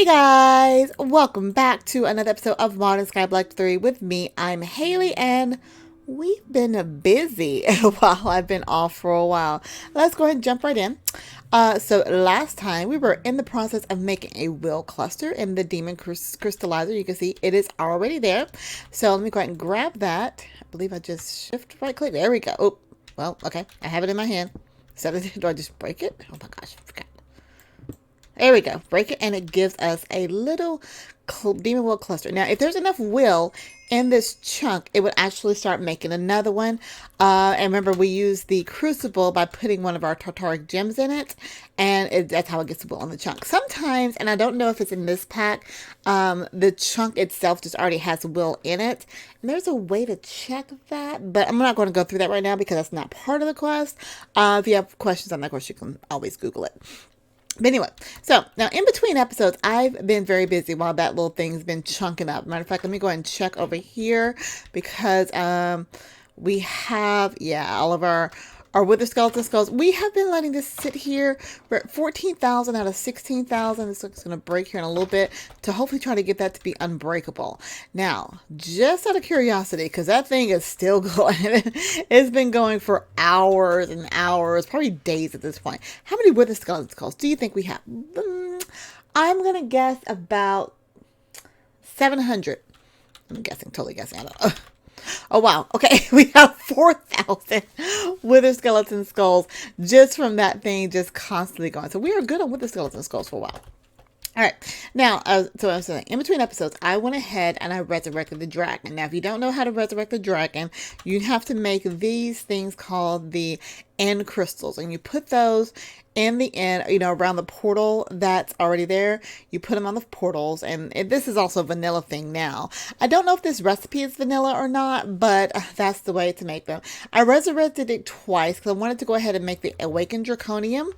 Guys, welcome back to another episode of Modern Skyblock 3 with me. I'm Haley, and we've been busy while I've been off for a while. Let's go ahead and jump right in. So last time we were in the process of making a will cluster in the demon crystallizer. You can see it is already there. So let me go ahead and grab that. I believe I just shift right click. There we go. Oh, well, okay. I have it in my hand. Do I just break it? Oh my gosh, I forgot. There we go. Break it, and it gives us a little demon will cluster. Now, if there's enough will in this chunk, it would actually start making another one. And remember, we use the crucible by putting one of our tartaric gems in it, and that's how it gets the will on the chunk. Sometimes, and I don't know if it's in this pack, the chunk itself just already has will in it. And there's a way to check that, but I'm not going to go through that right now because that's not part of the quest. If you have questions on that, of course, you can always Google it. But anyway, so now in between episodes, I've been very busy while that little thing's been chunking up. Matter of fact, let me go ahead and check over here because we have, all of our wither skeleton skulls. We have been letting this sit here. We're at 14,000 out of 16,000. This looks going to break here in a little bit to hopefully try to get that to be unbreakable. Now, just out of curiosity, because that thing is still going. It's been going for hours and hours, probably days at this point. How many wither skeleton skulls do you think we have? I'm going to guess about 700. I'm guessing, totally guessing. I don't know. Oh, wow. Okay, we have 4,000 wither skeleton skulls just from that thing just constantly going. So we are good on wither skeleton skulls for a while. All right. Now, so I was saying, in between episodes, I went ahead and I resurrected the dragon. Now, if you don't know how to resurrect the dragon, you have to make these things called the end crystals. And you put those in the end, around the portal that's already there. You put them on the portals. And this is also a vanilla thing now. I don't know if this recipe is vanilla or not, but that's the way to make them. I resurrected it twice because I wanted to go ahead and make the awakened draconium.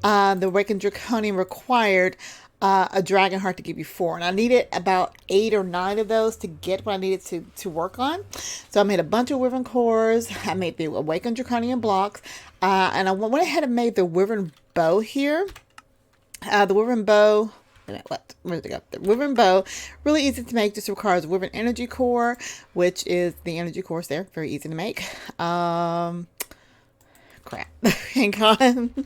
The awakened draconium required a dragon heart to give you 4, and I needed about 8 or 9 of those to get what I needed to work on. So I made a bunch of wyvern cores. I made the awakened draconium blocks, and I went ahead and made the wyvern bow here. The wyvern bow. Where'd it go? The wyvern bow, really easy to make. Just requires wyvern energy core, which is the energy cores there. Very easy to make. Crap. Hang on.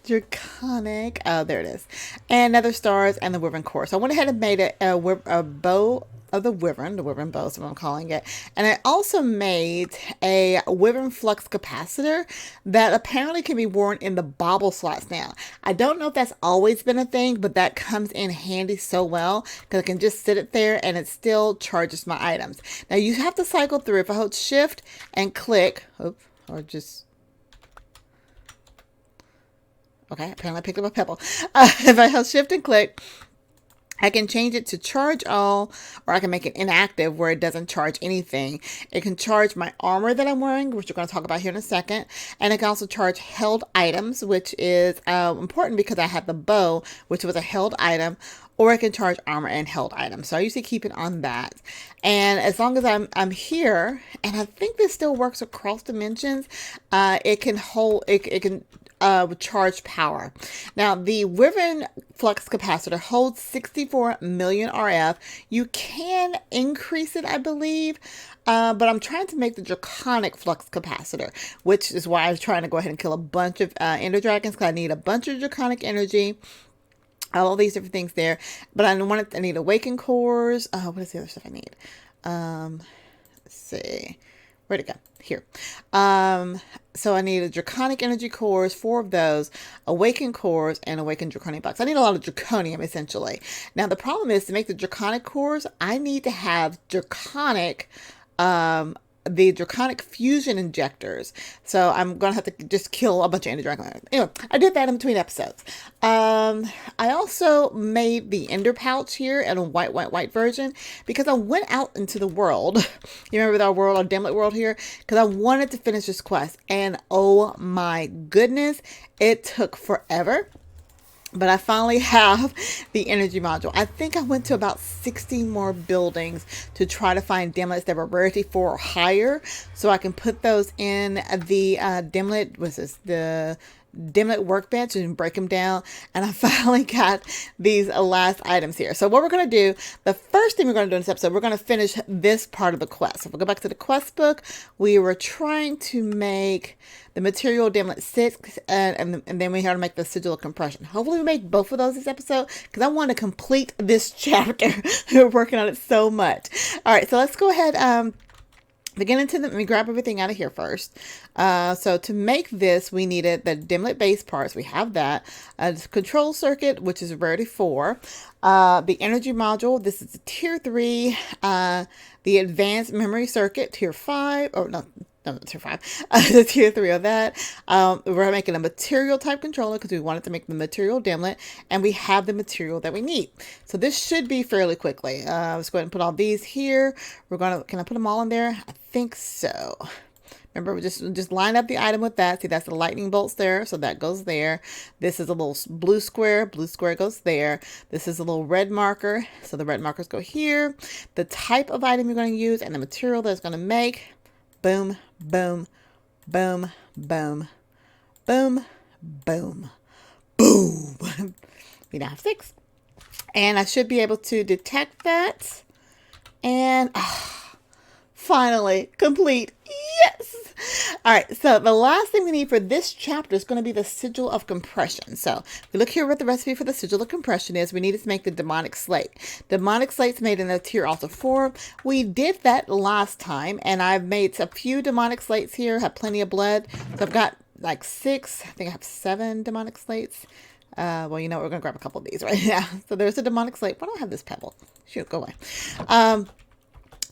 Draconic. Oh, there it is. And nether stars and the wyvern core. So I went ahead and made a bow of the wyvern bow is what I'm calling it. And I also made a wyvern flux capacitor that apparently can be worn in the bauble slots now. I don't know if that's always been a thing, but that comes in handy so well because I can just sit it there and it still charges my items. Now you have to cycle through. If I hold shift and click, okay, apparently I picked up a pebble. If I hold shift and click, I can change it to charge all, or I can make it inactive where it doesn't charge anything. It can charge my armor that I'm wearing, which we're going to talk about here in a second. And it can also charge held items, which is important because I had the bow, which was a held item, or it can charge armor and held items. So I usually keep it on that. And as long as I'm here, and I think this still works across dimensions, it can charge power. Now, the wyvern flux capacitor holds 64 million RF. You can increase it, I believe, but I'm trying to make the draconic flux capacitor, which is why I was trying to go ahead and kill a bunch of ender dragons because I need a bunch of draconic energy. All these different things there, but I need awaken cores. What is the other stuff I need? Let's see. Where'd it go? Here. So I need a draconic energy cores, 4 of those, awaken cores, and awaken draconic blocks. I need a lot of draconium, essentially. Now, the problem is to make the draconic cores, I need to have draconic, the draconic fusion injectors. So I'm going to have to just kill a bunch of ender dragons. Anyway, I did that in between episodes. I also made the ender pouch here in a white version because I went out into the world. You remember our world, our dimlet world here? Because I wanted to finish this quest. And oh my goodness, it took forever. But I finally have the energy module. I think I went to about 60 more buildings to try to find dimlets that were rarity 4 or higher. So I can put those in the dimlet, the Dimlet workbench and break them down. And I finally got these last items here. So what we're going to do, the first thing we're going to do in this episode, we're going to finish this part of the quest. So if we go back to the quest book, we were trying to make the material Dimlet 6, and then we had to make the sigil of compression. Hopefully we make both of those this episode, because I want to complete this chapter. We're working on it so much. All right, so let's go ahead. Let me grab everything out of here first. So to make this, we needed the Dimlet base parts. We have that. Control circuit, which is rarity 4. The energy module, this is a tier 3. The advanced memory circuit, tier 5. Or no, tier 5. The tier 3 of that. We're making a material type controller because we wanted to make the material Dimlet, and we have the material that we need. So this should be fairly quickly. Let's go ahead and put all these here. Can I put them all in there? I think so. Remember, we just line up the item with that. See, that's the lightning bolts there, so that goes there. This is a little blue square goes there. This is a little red marker, so the red markers go here. The type of item you're going to use and the material that's going to make. Boom, boom, boom, boom, boom, boom, boom. We now have 6. And I should be able to detect that. And finally complete. Yes. All right. So the last thing we need for this chapter is going to be the sigil of compression. So if we look here what the recipe for the sigil of compression is, we need to make the demonic slate. Demonic slate's made in the tier altar 4. We did that last time, and I've made a few demonic slates here, have plenty of blood. So I've got like 6, I think I have 7 demonic slates. Well, you know what? We're going to grab a couple of these right now. So there's a demonic slate. Why don't I have this pebble? Shoot, go away.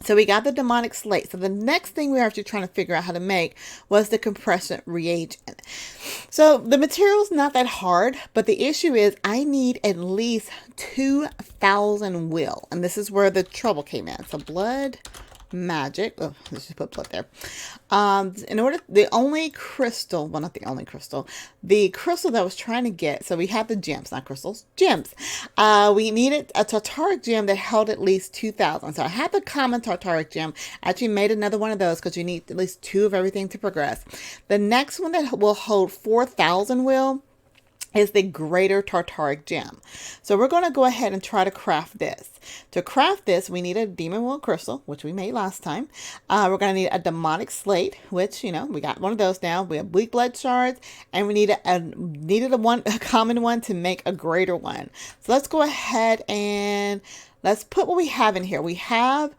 So we got the demonic slate. So the next thing we were actually trying to figure out how to make was the compression reagent. So the material's not that hard, but the issue is I need at least 2,000 will. And this is where the trouble came in. So blood, magic. Oh, let's just put blood there. The crystal that I was trying to get. So we have the gems, not crystals, gems. We needed a tartaric gem that held at least 2,000. So I had the common tartaric gem. I actually made another one of those because you need at least 2 of everything to progress. The next one that will hold 4,000 will is the greater tartaric gem. So we're going to go ahead and try to craft this. To craft this, we need a demon will crystal, which we made last time. We're going to need a demonic slate, which, you know, we got one of those now. We have weak blood shards, and we needed a common one to make a greater one. So let's go ahead and let's put what we have in here. We have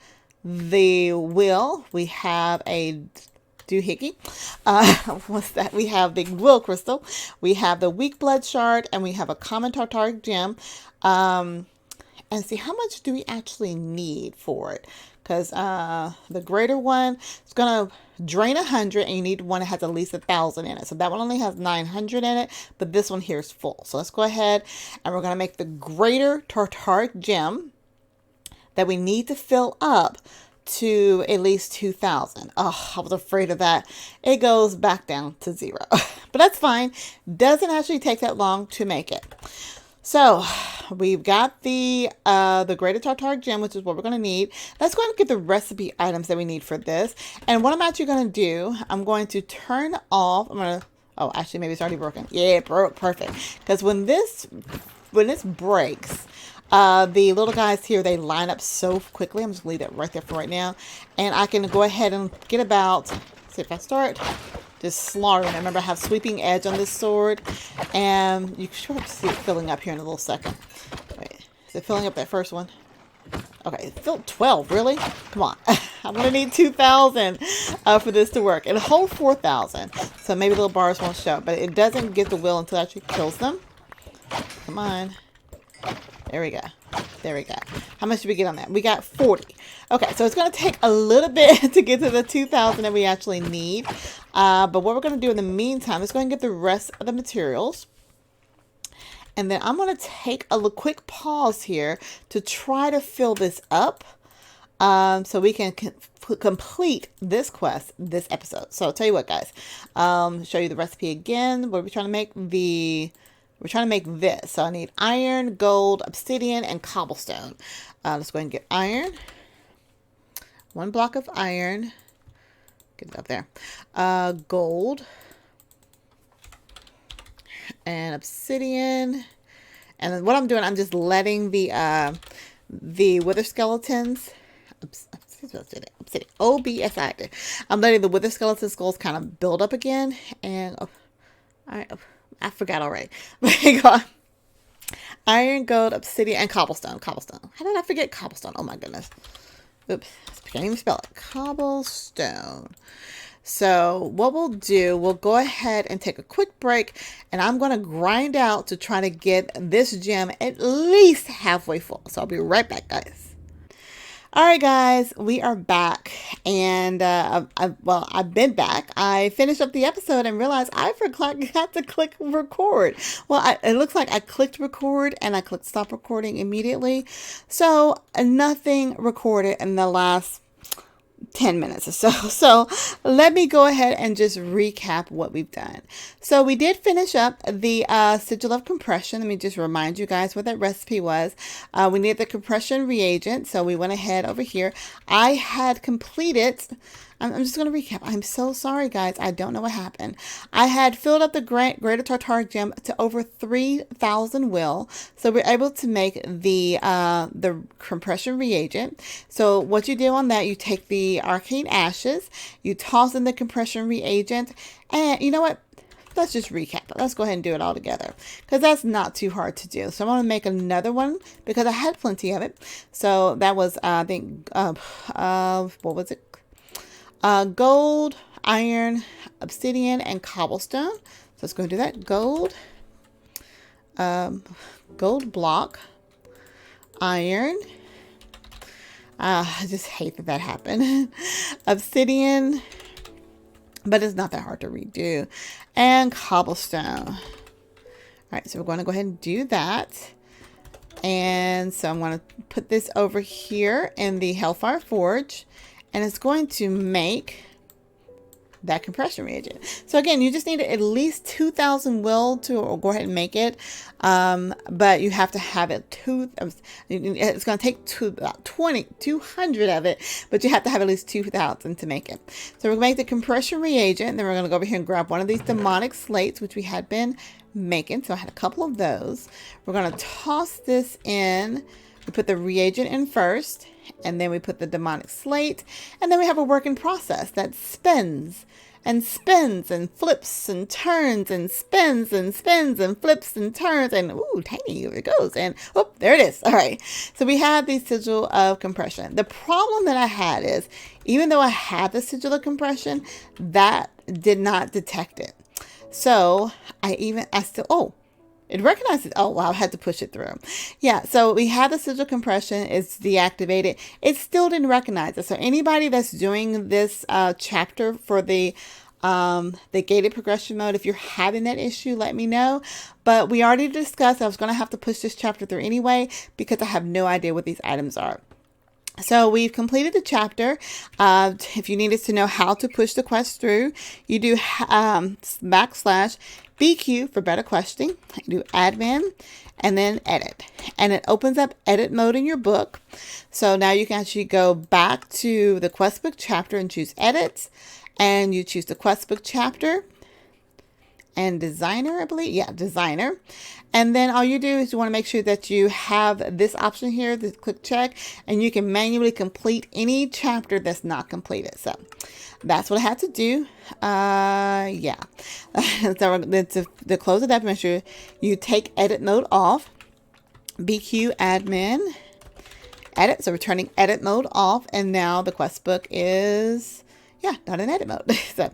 the will. We have a doohickey. What's that? We have the will crystal. We have the weak blood shard, and we have a common tartaric gem. And see, how much do we actually need for it? Because the greater one is going to drain 100, and you need one that has at least 1,000 in it. So that one only has 900 in it, but this one here is full. So let's go ahead, and we're going to make the greater tartaric gem that we need to fill up to at least 2,000. Oh, I was afraid of that. It goes back down to 0, but that's fine. Doesn't actually take that long to make it. So we've got the greater tartaric gem, which is what we're going to need. Let's go ahead and get the recipe items that we need for this. And what I'm actually going to do, I'm going to turn off. Oh, actually, maybe it's already broken. Yeah, it broke. Perfect. Because when this breaks, the little guys here, they line up so quickly. I'm just going to leave that right there for right now. And I can go ahead and get about, see if I start just slaughtering. Remember, I have sweeping edge on this sword. And you should see it filling up here in a little second. Wait, is it filling up that first one? Okay, it filled 12, really? Come on. I'm going to need 2,000 for this to work. It'll hold 4,000. So maybe little bars won't show. But it doesn't get the will until it actually kills them. Come on. There we go. There we go. How much did we get on that? We got 40. Okay, so it's going to take a little bit to get to the 2,000 that we actually need. But what we're going to do in the meantime is go and get the rest of the materials. And then I'm going to take a quick pause here to try to fill this up so we can complete this quest this episode. So I'll tell you what, guys. Show you the recipe again. What are we trying to make? We're trying to make this. So I need iron, gold, obsidian, and cobblestone. Let's go ahead and get iron. 1 block of iron. Get it up there. Gold. and obsidian. And then what I'm doing, I'm just letting the wither skeletons, obsidian, OBSI. I'm letting the wither skeleton skulls kind of build up again. And I forgot already. Hang on. Iron, gold, obsidian, and cobblestone. Cobblestone. How did I forget cobblestone? Oh my goodness. Oops. I can't even spell it. Cobblestone. So what we'll do, we'll go ahead and take a quick break, and I'm going to grind out to try to get this gem at least halfway full. So I'll be right back, guys. All right, guys, we are back, and I've been back. I finished up the episode and realized I forgot to click record. Well, it looks like I clicked record and I clicked stop recording immediately, so nothing recorded in the last 10 minutes or so. So let me go ahead and just recap what we've done. So we did finish up the sigil of compression. Let me just remind you guys what that recipe was. We needed the compression reagent. So we went ahead over here. I had completed, I'm just going to recap. I'm so sorry, guys. I don't know what happened. I had filled up the Greater Tartaric Gem to over 3,000 will. So we're able to make the compression reagent. So what you do on that, you take the arcane ashes, you toss in the compression reagent, and you know what? Let's just recap it. Let's go ahead and do it all together because that's not too hard to do. So I'm going to make another one because I had plenty of it. So that was, I think, what was it? Gold, iron, obsidian, and cobblestone. So let's go do that. Gold block, iron. I just hate that happened. Obsidian, but it's not that hard to redo. And cobblestone. All right, so we're going to go ahead and do that. And so I'm going to put this over here in the Hellfire Forge. And it's going to make that compression reagent. So again, you just need at least 2,000 will to go ahead and make it. But you have to have it it's going to take about 200 of it, but you have to have at least 2,000 to make it. So we're going to make the compression reagent. And then we're going to go over here and grab one of these demonic slates, which we had been making. So I had a couple of those. We're going to toss this in. We put the reagent in first, and then we put the demonic slate, and then we have a working process that spins and spins and flips and turns and spins and spins and flips and turns, and ooh, tiny, here it goes, and oh, there it is. All right, so we have the sigil of compression. The problem that I had is, even though I had the sigil of compression, that did not detect it. So it recognized it. Oh, wow. I had to push it through. Yeah. So we had the sigil compression. It's deactivated. It still didn't recognize it. So anybody that's doing this chapter for the gated progression mode, if you're having that issue, let me know. But we already discussed I was going to have to push this chapter through anyway because I have no idea what these items are. So we've completed the chapter. If you needed to know how to push the quest through, you do /BQ for better questing. You do admin and then edit. And it opens up edit mode in your book. So now you can actually go back to the quest book chapter and choose edit. And you choose the quest book chapter and designer, I believe. Yeah, designer. And then all you do is you want to make sure that you have this option here, the click check, and you can manually complete any chapter that's not completed. So that's what I had to do. Yeah. So to close it up, make sure you take edit mode off. BQ admin edit. So we're turning edit mode off, and now the quest book is not in edit mode. So, all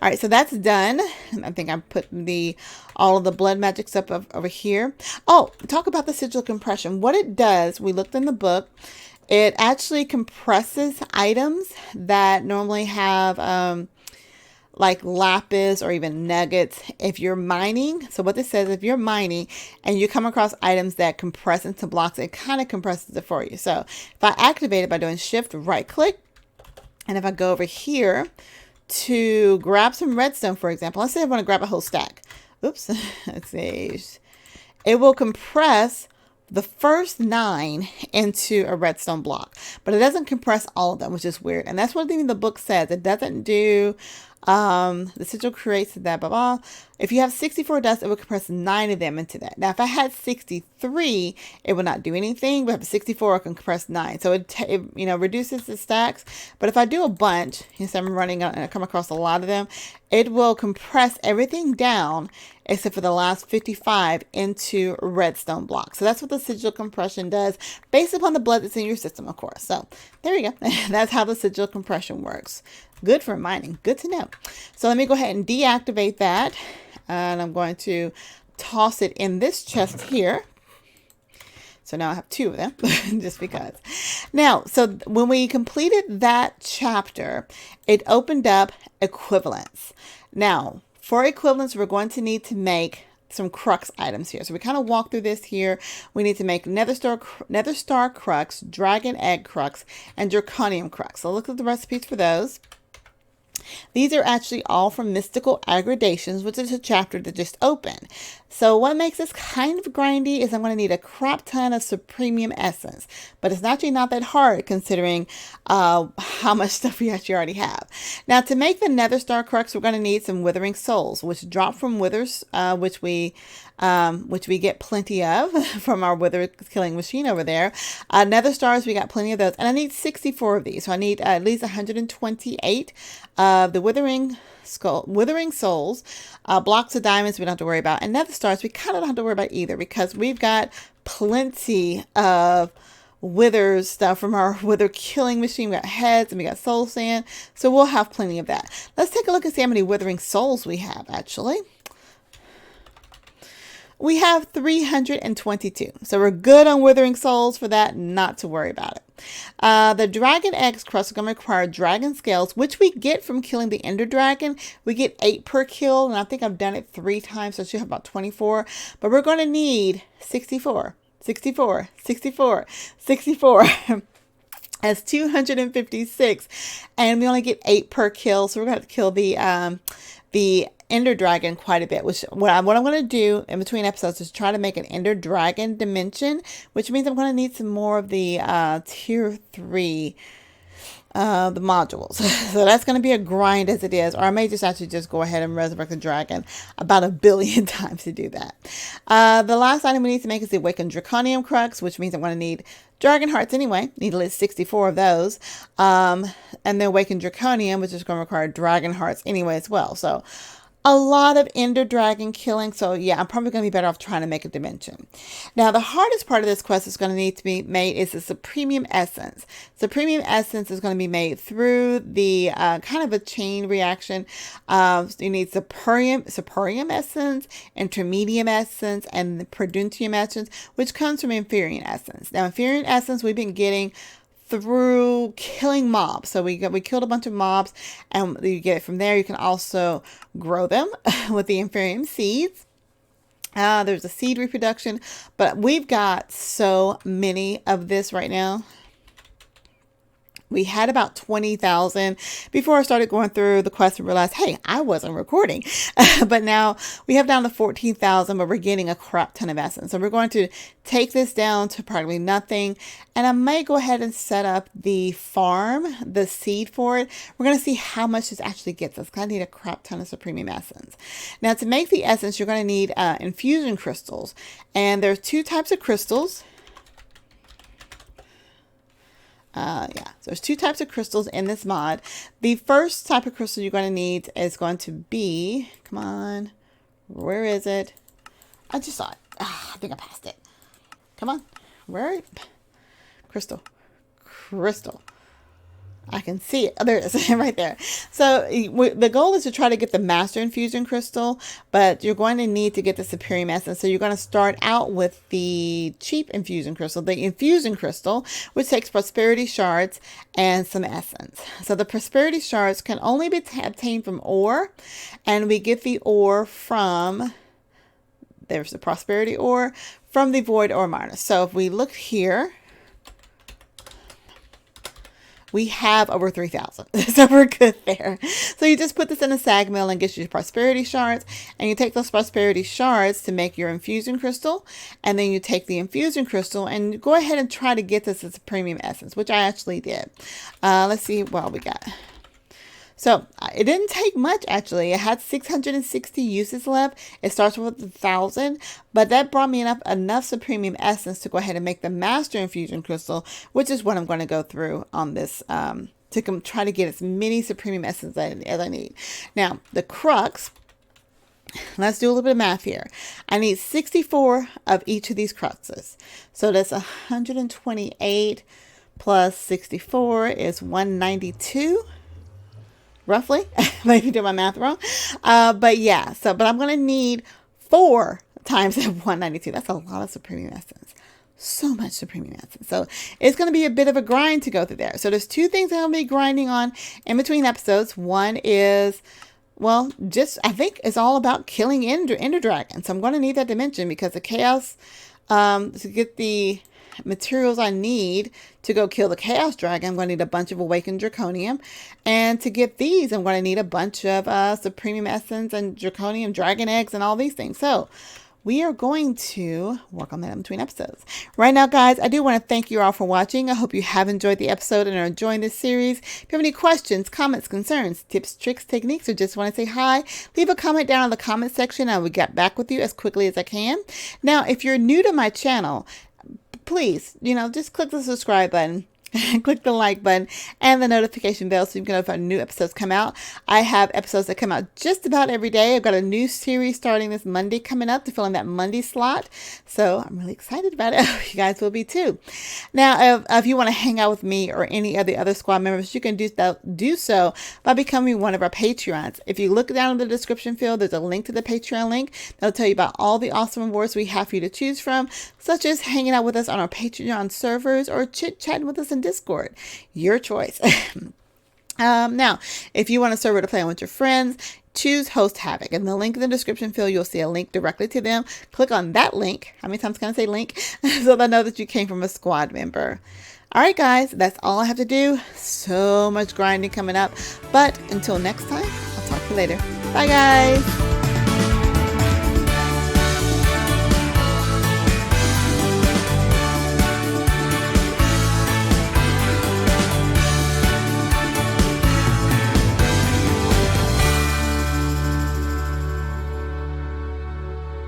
right, so that's done. I think I put all of the blood magic stuff over here. Oh, talk about the sigil compression. What it does, we looked in the book, it actually compresses items that normally have like lapis or even nuggets if you're mining. So what this says, if you're mining and you come across items that compress into blocks, it kind of compresses it for you. So if I activate it by doing shift right click, and if I go over here to grab some redstone, for example, let's say I want to grab a whole stack. Oops, let's see. It will compress the first 9 into a redstone block, but it doesn't compress all of them, which is weird. And that's what even the book says. It doesn't do The sigil creates that, blah, blah. If you have 64 dust, it will compress 9 of them into that. Now, if I had 63, it would not do anything, but if 64, I can compress 9. So it reduces the stacks. But if I do a bunch, since I'm running out and I come across a lot of them, it will compress everything down except for the last 55 into redstone blocks. So that's what the sigil compression does, based upon the blood that's in your system, of course. So there we go. That's how the sigil compression works. Good for mining. Good to know. So let me go ahead and deactivate that. And I'm going to toss it in this chest here. So now I have 2 of them, just because. Now, so when we completed that chapter, it opened up equivalents. Now, for equivalents, we're going to need to make some crux items here. So we kind of walk through this here. We need to make nether star crux, dragon egg crux, and draconium crux. So look at the recipes for those. These are actually all from Mystical Aggradations, which is a chapter that just opened. So what makes this kind of grindy is I'm going to need a crap ton of Supremium Essence. But it's actually not that hard considering how much stuff we actually already have. Now to make the Nether Star Crux, we're going to need some Withering Souls, which drop from Withers, which we get plenty of from our Wither killing machine over there. Nether Stars, we got plenty of those. And I need 64 of these. So I need at least 128 of the Withering Souls. Blocks of diamonds we don't have to worry about. And Nether Stars we kind of don't have to worry about either, because we've got plenty of Wither stuff from our Wither killing machine. We got heads and we got soul sand. So we'll have plenty of that. Let's take a look and see how many Withering Souls we have actually. We have 322. So we're good on Withering Souls for that, not to worry about it. The Dragon Eggs crust is going to require dragon scales, which we get from killing the Ender Dragon. We get 8 per kill, and I think I've done it 3 times, so I should have about 24. But we're going to need 64, 64, 64, 64. That's 256, and we only get 8 per kill, so we're going to have to kill the Ender Dragon quite a bit, which what I'm going to do in between episodes is try to make an Ender Dragon dimension, which means I'm going to need some more of the tier 3 the modules. So that's going to be a grind as it is, or I may just actually just go ahead and resurrect the dragon about 1 billion times to do that. The last item we need to make is the Awakened Draconium Crux, which means I'm going to need dragon hearts anyway. Need at least 64 of those. And the Awakened Draconium, which is going to require dragon hearts anyway as well. So a lot of Ender Dragon killing. So yeah, I'm probably going to be better off trying to make a dimension. Now, the hardest part of this quest is going to need to be made is the Supremium Essence. Supremium Essence is going to be made through the kind of a chain reaction. You need Superium Essence, Intermedium Essence, and the Preduntium Essence, which comes from Inferior Essence. Now, Inferior Essence we've been getting through killing mobs. So we killed a bunch of mobs, and you get it from there. You can also grow them with the Inferium seeds. There's a seed reproduction, but we've got so many of this right now. We had about 20,000 before I started going through the quest and realized, hey, I wasn't recording. But now we have down to 14,000, but we're getting a crap ton of essence. So we're going to take this down to probably nothing. And I may go ahead and set up the farm, the seed for it. We're going to see how much this actually gets us. I need a crap ton of Supremium Essence. Now, to make the essence, you're going to need infusion crystals. And there's 2 types of crystals. So there's 2 types of crystals in this mod. The first type of crystal you're going to need is going to be, come on, where is it? I just saw it. I think I passed it. Come on, where? Crystal. I can see it. Oh, there it is, right there. So the goal is to try to get the Master Infusion Crystal, but you're going to need to get the Supreme Essence. So you're going to start out with the cheap Infusion Crystal, the Infusion Crystal, which takes Prosperity Shards and some Essence. So the Prosperity Shards can only be obtained from ore, and we get the ore from, there's the Prosperity ore, from the Void Ore Miner. So if we look here, we have over 3,000. So we're good there. So you just put this in a sag mill and get your prosperity shards. And you take those prosperity shards to make your infusion crystal. And then you take the infusion crystal and go ahead and try to get this as a premium essence, which I actually did. Let's see what we got. So it didn't take much, actually. It had 660 uses left. It starts with 1,000, but that brought me enough Supremium Essence to go ahead and make the Master Infusion Crystal, which is what I'm going to go through on this to try to get as many Supremium Essence as I need. Now, the crux, let's do a little bit of math here. I need 64 of each of these cruxes. So that's 128 plus 64 is 192. Roughly, maybe do my math wrong. But yeah, but I'm going to need 4 times that 192. That's a lot of Supremium Essence. So much Supremium Essence. So it's going to be a bit of a grind to go through there. So there's 2 things I'm going to be grinding on in between episodes. One is, well, I think it's all about killing Ender Dragon. So I'm going to need that dimension because the Chaos, to get the materials I need to go kill the Chaos Dragon, I'm going to need a bunch of Awakened Draconium. And to get these, I'm going to need a bunch of Supremium Essence and Draconium Dragon Eggs and all these things. So we are going to work on that in between episodes. Right now, guys, I do want to thank you all for watching. I hope you have enjoyed the episode and are enjoying this series. If you have any questions, comments, concerns, tips, tricks, techniques, or just want to say hi, leave a comment down in the comment section. I will get back with you as quickly as I can. Now, if you're new to my channel, please, just click the subscribe button. Click the like button and the notification bell so you can know if new episodes come out. I have episodes that come out just about every day. I've got a new series starting this Monday coming up to fill in that Monday slot. So I'm really excited about it. You guys will be too. Now, if you want to hang out with me or any of the other squad members, you can do so by becoming one of our Patreons. If you look down in the description field, there's a link to the Patreon link. That'll tell you about all the awesome rewards we have for you to choose from, such as hanging out with us on our Patreon servers or chit-chatting with us in Discord. Your choice. Now, if you want a server to play on with your friends, choose Host Havoc. In the link in the description field, you'll see a link directly to them. Click on that link. How many times can I say link? So they know that you came from a squad member. All right, guys, that's all I have to do. So much grinding coming up. But until next time, I'll talk to you later. Bye, guys.